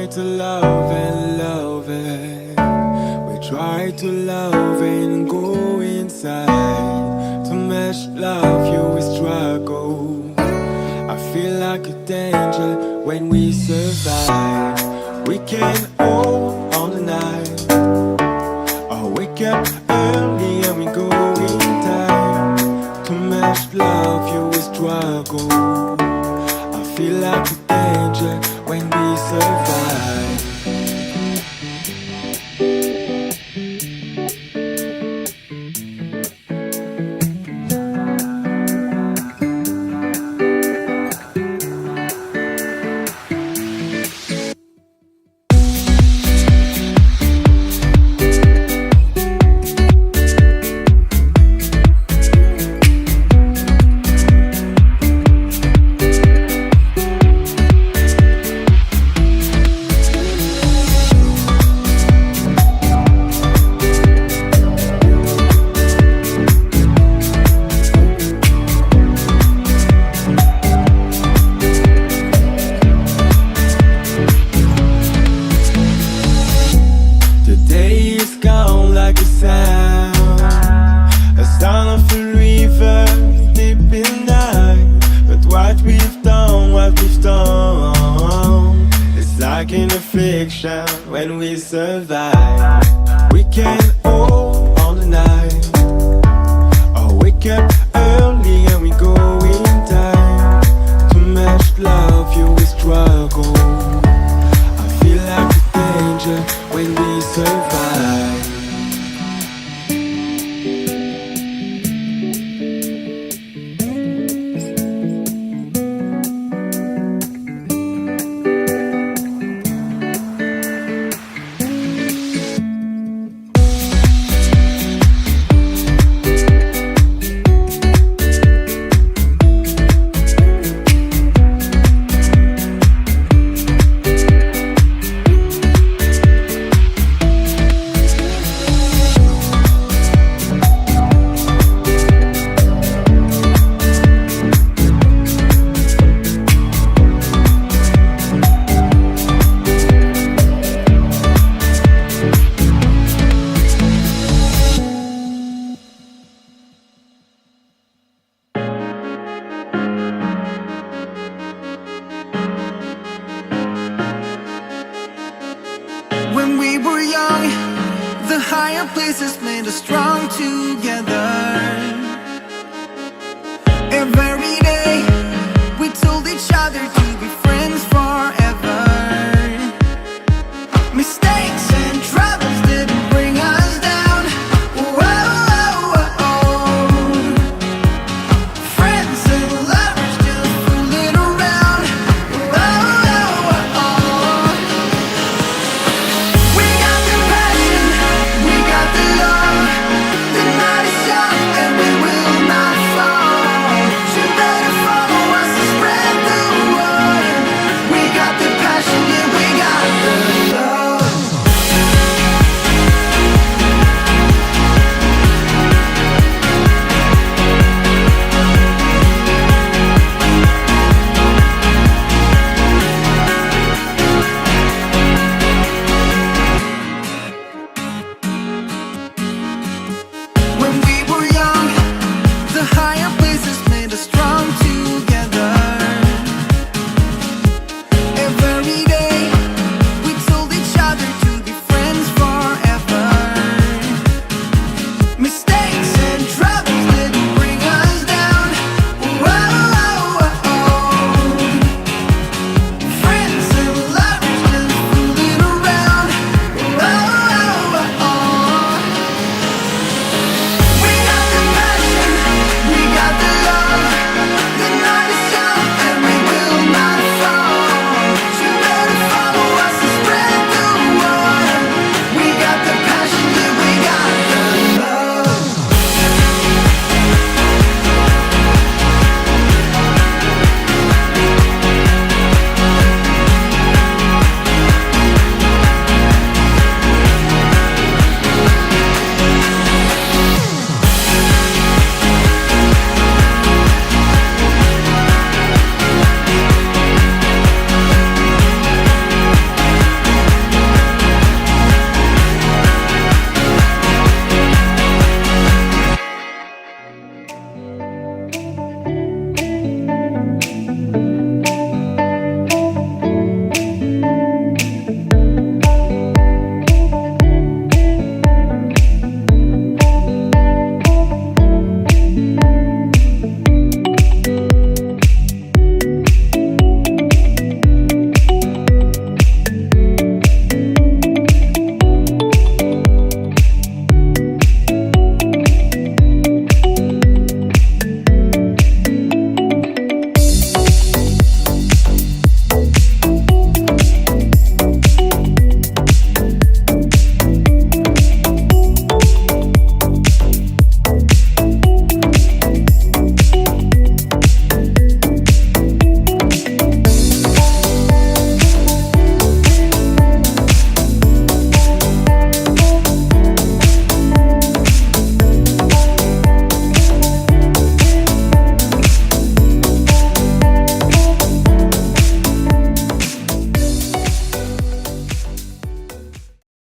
try to love and love it. We try to love and go inside. To match love, you will struggle. I feel like a danger when we survive. We can hold on the night, or wake up early and we go in time. To match love, you will struggle. I feel like a danger when we survive. Like a sound of a river deep in night. But what we've done, it's like in a fiction when we survive. We can hold on the night, or wake up early and we go in time. To match love, you will struggle. I feel like a danger when we survive. When we were young, the higher places made us strong together. Every day, we told each other